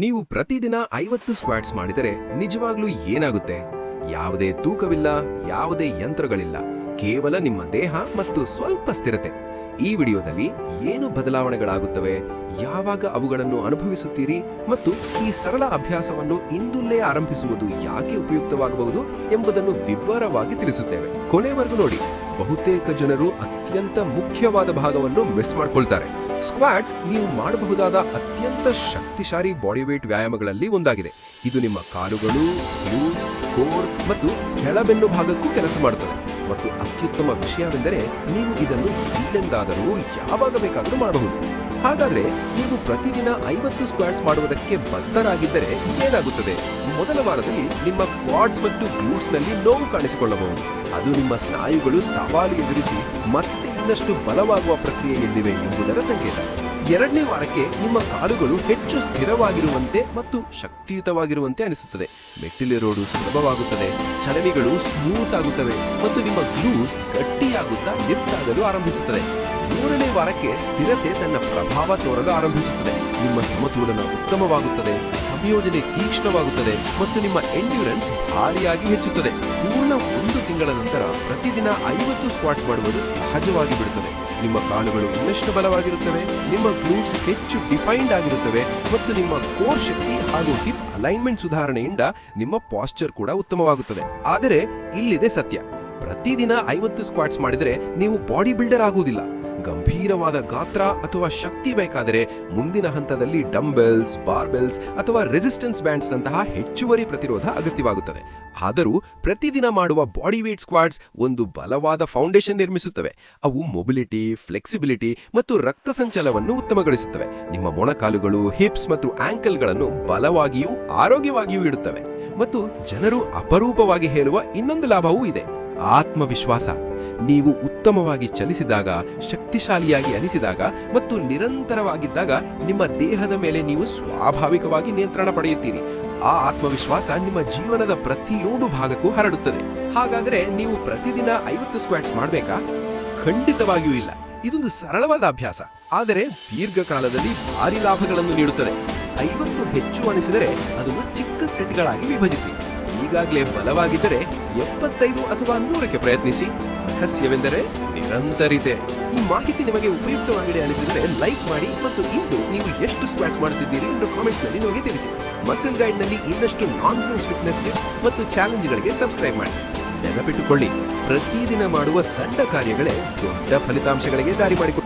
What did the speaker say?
ನೀವು ಪ್ರತಿದಿನ 50 ಸ್ಕ್ವಾಟ್ಸ್ ಮಾಡಿದರೆ ನಿಜವಾಗ್ಲೂ ಏನಾಗುತ್ತೆ? ಯಾವುದೇ ತೂಕವಿಲ್ಲ, ಯಾವುದೇ ಯಂತ್ರಗಳಿಲ್ಲ, ಕೇವಲ ನಿಮ್ಮ ದೇಹ ಮತ್ತು ಸ್ವಲ್ಪ ಸ್ಥಿರತೆ. ಈ ವಿಡಿಯೋದಲ್ಲಿ ಏನು ಬದಲಾವಣೆಗಳಾಗುತ್ತವೆ, ಯಾವಾಗ ಅವುಗಳನ್ನು ಅನುಭವಿಸುತ್ತೀರಿ ಮತ್ತು ಈ ಸರಳ ಅಭ್ಯಾಸವನ್ನು ಇಂದಲ್ಲೇ ಆರಂಭಿಸುವುದು ಯಾಕೆ ಉಪಯುಕ್ತವಾಗಬಹುದು ಎಂಬುದನ್ನು ವಿವರವಾಗಿ ತಿಳಿಸುತ್ತೇವೆ. ಕೊನೆವರೆಗೂ ನೋಡಿ. ಬಹುತೇಕ ಜನರು ಅತ್ಯಂತ ಮುಖ್ಯವಾದ ಭಾಗವನ್ನು ಮಿಸ್ ಮಾಡಿಕೊಳ್ತಾರೆ. ಸ್ಕ್ವಾಟ್ಸ್ ನೀವು ಮಾಡಬಹುದಾದ ಅತ್ಯಂತ ಶಕ್ತಿಶಾಲಿ ಬಾಡಿ ವೇಟ್ ವ್ಯಾಯಾಮಗಳಲ್ಲಿ ಒಂದಾಗಿದೆ. ಇದು ನಿಮ್ಮ ಕಾಲುಗಳು, ಗ್ಲೂಟ್ಸ್, ಕೋರ್ ಮತ್ತು ಕೆಳಬೆನ್ನು ಭಾಗಕ್ಕೂ ಕೆಲಸ ಮಾಡುತ್ತದೆ. ಮತ್ತು ಅತ್ಯುತ್ತಮ ವಿಷಯವೆಂದರೆ ನೀವು ಇದನ್ನು ಎಲ್ಲೆಂದಾದರೂ ಯಾವಾಗ ಬೇಕಾದರೂ ಮಾಡಬಹುದು. ಹಾಗಾದ್ರೆ ನೀವು ಪ್ರತಿದಿನ 50 ಸ್ಕ್ವಾಟ್ಸ್ ಮಾಡುವುದಕ್ಕೆ ಬದ್ಧರಾಗಿದ್ದರೆ ಏನಾಗುತ್ತದೆ? ಮೊದಲ ವಾರದಲ್ಲಿ ನಿಮ್ಮ ಕ್ವಾಡ್ಸ್ ಮತ್ತು ಗ್ಲೂಟ್ಸ್ ನಲ್ಲಿ ನೋವು ಕಾಣಿಸಿಕೊಳ್ಳಬಹುದು. ಅದು ನಿಮ್ಮ ಸ್ನಾಯುಗಳು ಸವಾಲು ಎದುರಿಸಿ ಮತ್ತೆ ಇನ್ನಷ್ಟು ಬಲವಾಗುವ ಪ್ರಕ್ರಿಯೆಯಲ್ಲಿವೆ ಎಂಬುದರ ಸಂಕೇತ. ಎರಡನೇ ವಾರಕ್ಕೆ ನಿಮ್ಮ ಕಾಲುಗಳು ಹೆಚ್ಚು ಸ್ಥಿರವಾಗಿರುವಂತೆ ಮತ್ತು ಶಕ್ತಿಯುತವಾಗಿರುವಂತೆ ಅನಿಸುತ್ತದೆ. ಮೆಟ್ಟಿಲೇರೋಡು ಸುಲಭವಾಗುತ್ತದೆ, ಚಲನೆಗಳು ಸ್ಮೂತ್ ಆಗುತ್ತವೆ ಮತ್ತು ನಿಮ್ಮ ಗ್ಲೂಸ್ ಗಟ್ಟಿಯಾಗುತ್ತಾ ಲಿಫ್ಟ್ ಆಗಲು ಆರಂಭಿಸುತ್ತದೆ. ಮೂರನೇ ವಾರಕ್ಕೆ ಸ್ಥಿರತೆ ತನ್ನ ಪ್ರಭಾವ ತೋರಲು ಆರಂಭಿಸುತ್ತದೆ. ನಿಮ್ಮ ಸಮತೋಲನ ಉತ್ತಮವಾಗುತ್ತದೆ, ಸಂಯೋಜನೆ ತೀಕ್ಷ್ಣವಾಗುತ್ತದೆ ಮತ್ತು ನಿಮ್ಮ ಎಂಡ್ಯೂರೆನ್ಸ್ ಭಾರಿಯಾಗಿ ಹೆಚ್ಚುತ್ತದೆ. ಪೂರ್ಣ 1 ತಿಂಗಳ ನಂತರ ಪ್ರತಿದಿನ 50 ಸ್ಕ್ವಾಟ್ಸ್ ಮಾಡುವುದು ಸಹಜವಾಗಿ ಬಿಡುತ್ತದೆ. ನಿಮ್ಮ ಕಾಲುಗಳು ಇನ್ನಷ್ಟು ಬಲವಾಗಿರುತ್ತವೆ, ನಿಮ್ಮ ಗ್ಲೂಟ್ಸ್ ಹೆಚ್ಚು ಡಿಫೈನ್ಡ್ ಆಗಿರುತ್ತವೆ ಮತ್ತು ನಿಮ್ಮ ಕೋರ್ ಶಕ್ತಿ ಹಾಗೂ ಹಿಪ್ ಅಲೈನ್ಮೆಂಟ್ ಸುಧಾರಣೆಯಿಂದ ನಿಮ್ಮ ಪಾಸ್ಚರ್ ಕೂಡ ಉತ್ತಮವಾಗುತ್ತದೆ. ಆದರೆ ಇಲ್ಲಿದೆ ಸತ್ಯ. ಪ್ರತಿದಿನ 50 ಸ್ಕ್ವಾಟ್ಸ್ ಮಾಡಿದರೆ ನೀವು ಬಾಡಿ ಬಿಲ್ಡರ್ ಆಗುವುದಿಲ್ಲ. ಗಂಭೀರವಾದ ಗಾತ್ರ ಅಥವಾ ಶಕ್ತಿ ಬೇಕಾದರೆ ಮುಂದಿನ ಹಂತದಲ್ಲಿ ಡಂಬೆಲ್ಸ್, ಬಾರ್ಬೆಲ್ಸ್ ಅಥವಾ ರೆಸಿಸ್ಟೆನ್ಸ್ ಬ್ಯಾಂಡ್ಸ್ ನಂತಹ ಹೆಚ್ಚುವರಿ ಪ್ರತಿರೋಧ ಅಗತ್ಯವಾಗುತ್ತದೆ. ಆದರೂ ಪ್ರತಿದಿನ ಮಾಡುವ ಬಾಡಿ ವೇಟ್ ಸ್ಕ್ವಾಟ್ಸ್ ಒಂದು ಬಲವಾದ ಫೌಂಡೇಶನ್ ನಿರ್ಮಿಸುತ್ತವೆ. ಅವು ಮೊಬಿಲಿಟಿ, ಫ್ಲೆಕ್ಸಿಬಿಲಿಟಿ ಮತ್ತು ರಕ್ತ ಸಂಚಾಲವನ್ನು ಉತ್ತಮಗೊಳಿಸುತ್ತವೆ. ನಿಮ್ಮ ಮೊಣಕಾಲುಗಳು, ಹಿಪ್ಸ್ ಮತ್ತು ಆಂಕಲ್ಗಳನ್ನು ಬಲವಾಗಿಯೂ ಆರೋಗ್ಯವಾಗಿಯೂ ಇಡುತ್ತವೆ. ಮತ್ತು ಜನರು ಅಪರೂಪವಾಗಿ ಹೇಳುವ ಇನ್ನೊಂದು ಲಾಭವೂ ಇದೆ: ಆತ್ಮವಿಶ್ವಾಸ. ನೀವು ಉತ್ತಮವಾಗಿ ಚಲಿಸಿದಾಗ, ಶಕ್ತಿಶಾಲಿಯಾಗಿ ಅನಿಸಿದಾಗ ಮತ್ತು ನಿರಂತರವಾಗಿದ್ದಾಗ ನಿಮ್ಮ ದೇಹದ ಮೇಲೆ ನೀವು ಸ್ವಾಭಾವಿಕವಾಗಿ ನಿಯಂತ್ರಣ ಪಡೆಯುತ್ತೀರಿ. ಆ ಆತ್ಮವಿಶ್ವಾಸ ನಿಮ್ಮ ಜೀವನದ ಪ್ರತಿಯೊಂದು ಭಾಗಕ್ಕೂ ಹರಡುತ್ತದೆ. ಹಾಗಾದರೆ ನೀವು ಪ್ರತಿದಿನ 50 ಸ್ಕ್ವಾಟ್ಸ್ ಮಾಡಬೇಕಾ? ಖಂಡಿತವಾಗಿಯೂ ಇಲ್ಲ. ಇದೊಂದು ಸರಳವಾದ ಅಭ್ಯಾಸ, ಆದರೆ ದೀರ್ಘಕಾಲದಲ್ಲಿ ಭಾರಿ ಲಾಭಗಳನ್ನು ನೀಡುತ್ತದೆ. 50 ಹೆಚ್ಚು ಅನಿಸಿದರೆ ಅದನ್ನು ಚಿಕ್ಕ ಸೆಟ್ಗಳಾಗಿ ವಿಭಜಿಸಿ. ಈಗಾಗಲೇ ಬಲವಾಗಿದ್ದರೆ 75 ಅಥವಾ 100ಕ್ಕೆ ಪ್ರಯತ್ನಿಸಿ. ರಹಸ್ಯವೆಂದರೆ ನಿರಂತರತೆ. ಈ ಮಾಹಿತಿ ನಿಮಗೆ ಉಪಯುಕ್ತವಾಗಿದೆ ಅನಿಸಿದರೆ ಲೈಕ್ ಮಾಡಿ ಮತ್ತು ಇಂದು ನೀವು ಎಷ್ಟು ಸ್ಕ್ವಾಟ್ಸ್ ಮಾಡುತ್ತಿದ್ದೀರಿ ಎಂದು ಕಾಮೆಂಟ್ಸ್ ನಲ್ಲಿ ನಮಗೆ ತಿಳಿಸಿ. ಮಸಲ್ ಗೈಡ್ ನಲ್ಲಿ ಇನ್ನಷ್ಟು ನಾನ್ಸೆನ್ಸ್ ಫಿಟ್ನೆಸ್ ಟಿಪ್ಸ್ ಮತ್ತು ಚಾಲೆಂಜ್ಗಳಿಗೆ ಸಬ್ಸ್ಕ್ರೈಬ್ ಮಾಡಿ. ನೆನಪಿಟ್ಟುಕೊಳ್ಳಿ, ಪ್ರತಿದಿನ ಮಾಡುವ ಸಣ್ಣ ಕಾರ್ಯಗಳೇ ದೊಡ್ಡ ಫಲಿತಾಂಶಗಳಿಗೆ ದಾರಿ ಮಾಡಿಕೊಡುತ್ತವೆ.